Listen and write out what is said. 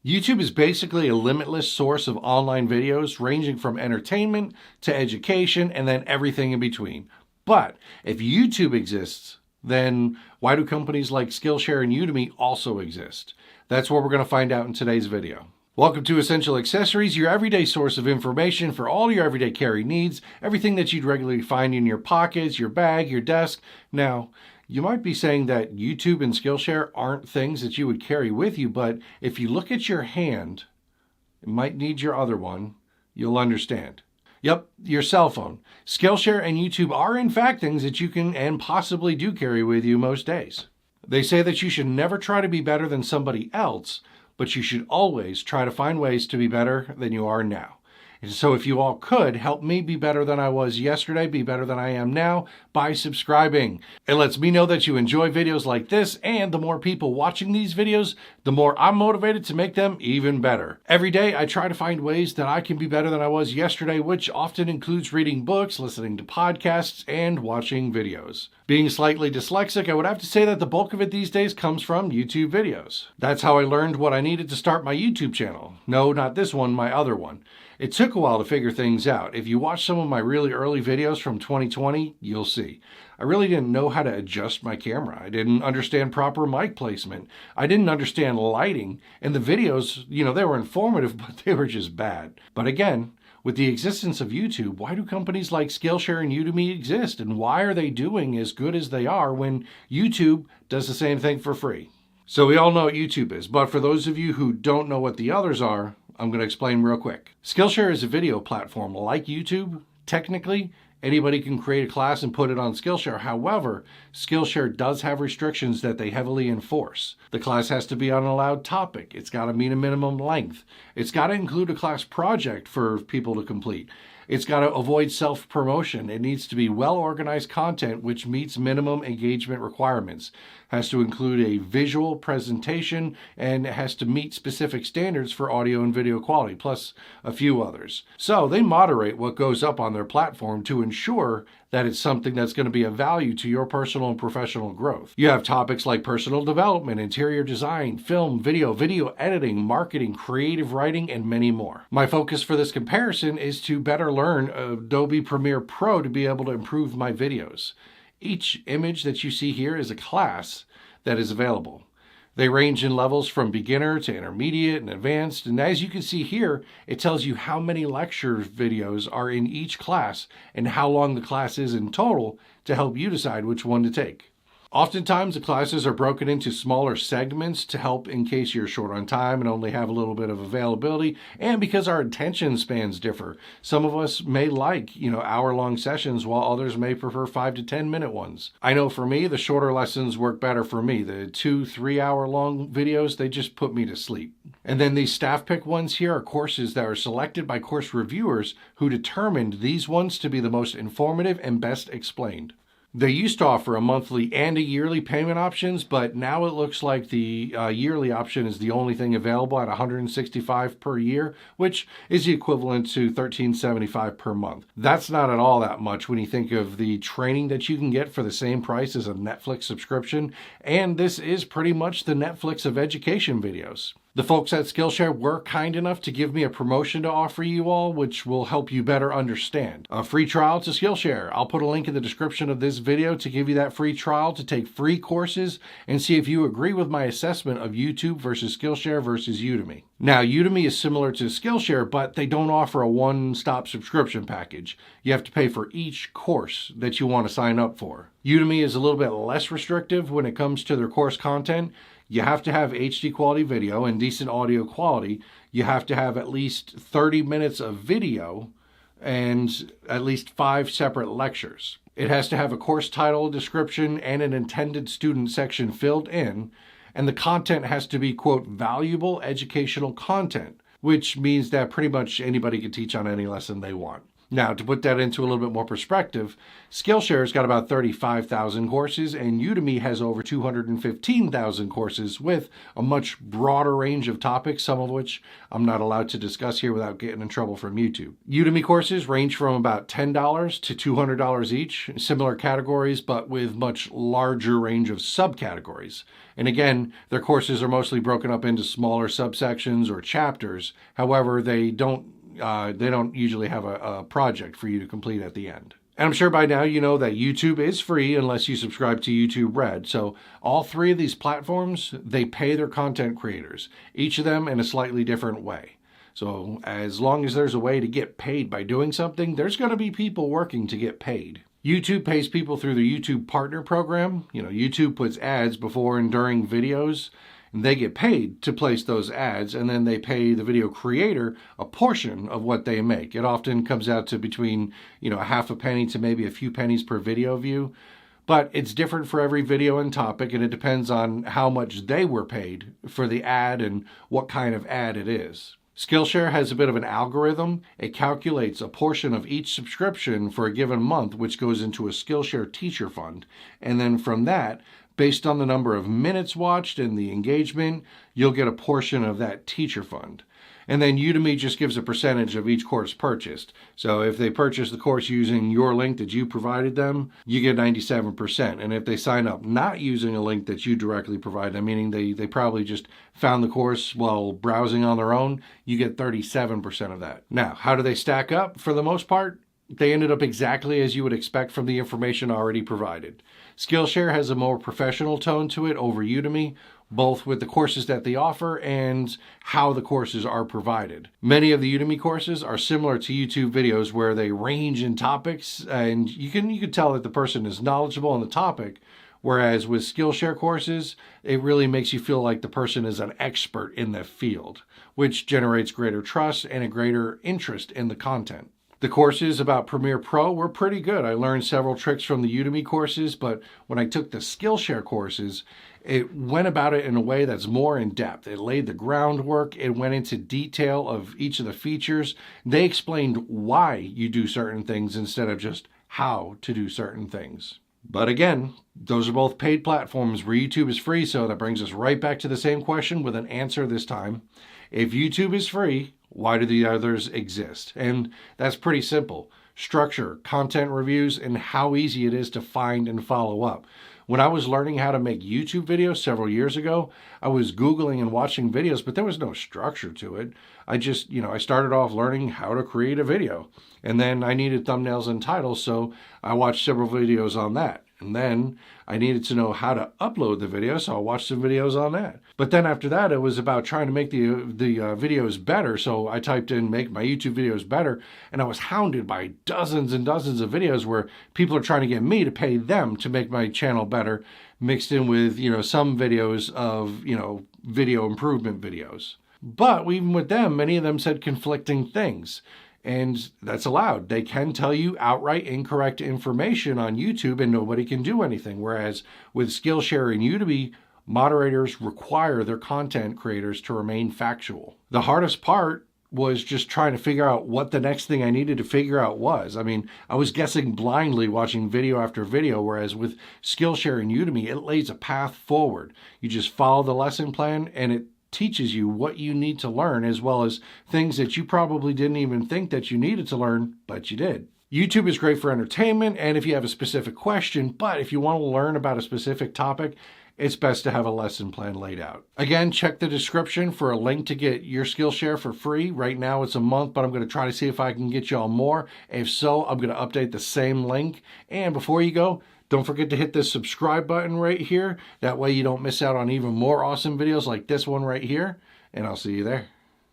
YouTube is basically a limitless source of online videos ranging from entertainment to education and then everything in between. But if YouTube exists, then why do companies like Skillshare and Udemy also exist? That's what we're going to find out in today's video. Welcome to Essential Accessories, your everyday source of information for all your everyday carry needs, everything that you'd regularly find in your pockets, your bag, your desk. Now, you might be saying that YouTube and Skillshare aren't things that you would carry with you, but if you look at your hand, it might need your other one, you'll understand. Yep, your cell phone. Skillshare and YouTube are in fact things that you can and possibly do carry with you most days. They say that you should never try to be better than somebody else, but you should always try to find ways to be better than you are now. And so if you all could help me be better than I was yesterday, be better than I am now by subscribing. It lets me know that you enjoy videos like this, and the more people watching these videos, the more I'm motivated to make them even better. Every day I try to find ways that I can be better than I was yesterday, which often includes reading books, listening to podcasts, and watching videos. Being slightly dyslexic, I would have to say that the bulk of it these days comes from YouTube videos. That's how I learned what I needed to start my YouTube channel. No, not this one, my other one. It took a while to figure things out. If you watch some of my really early videos from 2020, you'll see. I really didn't know how to adjust my camera. I didn't understand proper mic placement. I didn't understand lighting. And the videos, they were informative, but they were just bad. But again, with the existence of YouTube, why do companies like Skillshare and Udemy exist? And why are they doing as good as they are when YouTube does the same thing for free? So we all know what YouTube is, but for those of you who don't know what the others are, I'm going to explain real quick. Skillshare is a video platform like YouTube. Technically, anybody can create a class and put it on Skillshare. However, Skillshare does have restrictions that they heavily enforce. The class has to be on an allowed topic. It's got to meet a minimum length. It's got to include a class project for people to complete. It's got to avoid self-promotion. It needs to be well-organized content which meets minimum engagement requirements. It has to include a visual presentation, and it has to meet specific standards for audio and video quality, plus a few others. So they moderate what goes up on their platform to ensure that it's something that's going to be of value to your personal and professional growth. You have topics like personal development, interior design, film, video editing, marketing, creative writing, and many more. My focus for this comparison is to better learn Adobe Premiere Pro to be able to improve my videos. Each image that you see here is a class that is available. They range in levels from beginner to intermediate and advanced, and as you can see here, it tells you how many lecture videos are in each class and how long the class is in total to help you decide which one to take. Oftentimes, the classes are broken into smaller segments to help in case you're short on time and only have a little bit of availability, and because our attention spans differ. Some of us may like, hour-long sessions, while others may prefer 5 to 10 minute ones. I know for me, the shorter lessons work better for me. The 2-3 hour long videos, they just put me to sleep. And then these staff pick ones here are courses that are selected by course reviewers who determined these ones to be the most informative and best explained. They used to offer a monthly and a yearly payment options, but now it looks like the yearly option is the only thing available at $165 per year, which is the equivalent to $13.75 per month. That's not at all that much when you think of the training that you can get for the same price as a Netflix subscription, and this is pretty much the Netflix of education videos. The folks at Skillshare were kind enough to give me a promotion to offer you all, which will help you better understand. A free trial to Skillshare. I'll put a link in the description of this video to give you that free trial to take free courses and see if you agree with my assessment of YouTube versus Skillshare versus Udemy. Now, Udemy is similar to Skillshare, but they don't offer a one-stop subscription package. You have to pay for each course that you want to sign up for. Udemy is a little bit less restrictive when it comes to their course content. You have to have HD quality video and decent audio quality. You have to have at least 30 minutes of video and at least 5 separate lectures. It has to have a course title, description, and an intended student section filled in. And the content has to be, quote, valuable educational content, which means that pretty much anybody can teach on any lesson they want. Now, to put that into a little bit more perspective, Skillshare's got about 35,000 courses, and Udemy has over 215,000 courses with a much broader range of topics, some of which I'm not allowed to discuss here without getting in trouble from YouTube. Udemy courses range from about $10 to $200 each, similar categories, but with much larger range of subcategories. And again, their courses are mostly broken up into smaller subsections or chapters. However, they don't usually have a project for you to complete at the end. And I'm sure by now you know that YouTube is free unless you subscribe to YouTube Red. So all three of these platforms, they pay their content creators, each of them in a slightly different way. So as long as there's a way to get paid by doing something, there's going to be people working to get paid. YouTube pays people through the YouTube Partner Program. YouTube puts ads before and during videos, and they get paid to place those ads, and then they pay the video creator a portion of what they make. It often comes out to between, a half a penny to maybe a few pennies per video view. But it's different for every video and topic, and it depends on how much they were paid for the ad and what kind of ad it is. Skillshare has a bit of an algorithm. It calculates a portion of each subscription for a given month, which goes into a Skillshare teacher fund. And then from that, based on the number of minutes watched and the engagement, you'll get a portion of that teacher fund. And then Udemy just gives a percentage of each course purchased. So if they purchase the course using your link that you provided them, you get 97%. And if they sign up not using a link that you directly provide them, meaning they probably just found the course while browsing on their own, you get 37% of that. Now, how do they stack up? For the most part, they ended up exactly as you would expect from the information already provided. Skillshare has a more professional tone to it over Udemy, both with the courses that they offer and how the courses are provided. Many of the Udemy courses are similar to YouTube videos where they range in topics, and you can tell that the person is knowledgeable on the topic, whereas with Skillshare courses, it really makes you feel like the person is an expert in the field, which generates greater trust and a greater interest in the content. The courses about Premiere Pro were pretty good. I learned several tricks from the Udemy courses, but when I took the Skillshare courses, it went about it in a way that's more in depth. It laid the groundwork. It went into detail of each of the features. They explained why you do certain things instead of just how to do certain things. But again, those are both paid platforms where YouTube is free, so that brings us right back to the same question with an answer this time. If YouTube is free, why do the others exist? And that's pretty simple. Structure, content reviews, and how easy it is to find and follow up. When I was learning how to make YouTube videos several years ago, I was Googling and watching videos, but there was no structure to it. I started off learning how to create a video. And then I needed thumbnails and titles, so I watched several videos on that. And then I needed to know how to upload the video, so I watched some videos on that. But then after that, it was about trying to make the videos better. So I typed in make my YouTube videos better, and I was hounded by dozens and dozens of videos where people are trying to get me to pay them to make my channel better, mixed in with, some videos of, video improvement videos. But even with them, many of them said conflicting things. And that's allowed. They can tell you outright incorrect information on YouTube and nobody can do anything. Whereas with Skillshare and Udemy, moderators require their content creators to remain factual. The hardest part was just trying to figure out what the next thing I needed to figure out was. I was guessing blindly watching video after video, whereas with Skillshare and Udemy, it lays a path forward. You just follow the lesson plan and it teaches you what you need to learn, as well as things that you probably didn't even think that you needed to learn, but you did. YouTube is great for entertainment and if you have a specific question, but if you want to learn about a specific topic, it's best to have a lesson plan laid out. Again, check the description for a link to get your Skillshare for free. Right now it's a month, but I'm going to try to see if I can get y'all more. If so, I'm going to update the same link. And before you go, don't forget to hit the subscribe button right here. That way you don't miss out on even more awesome videos like this one right here. And I'll see you there.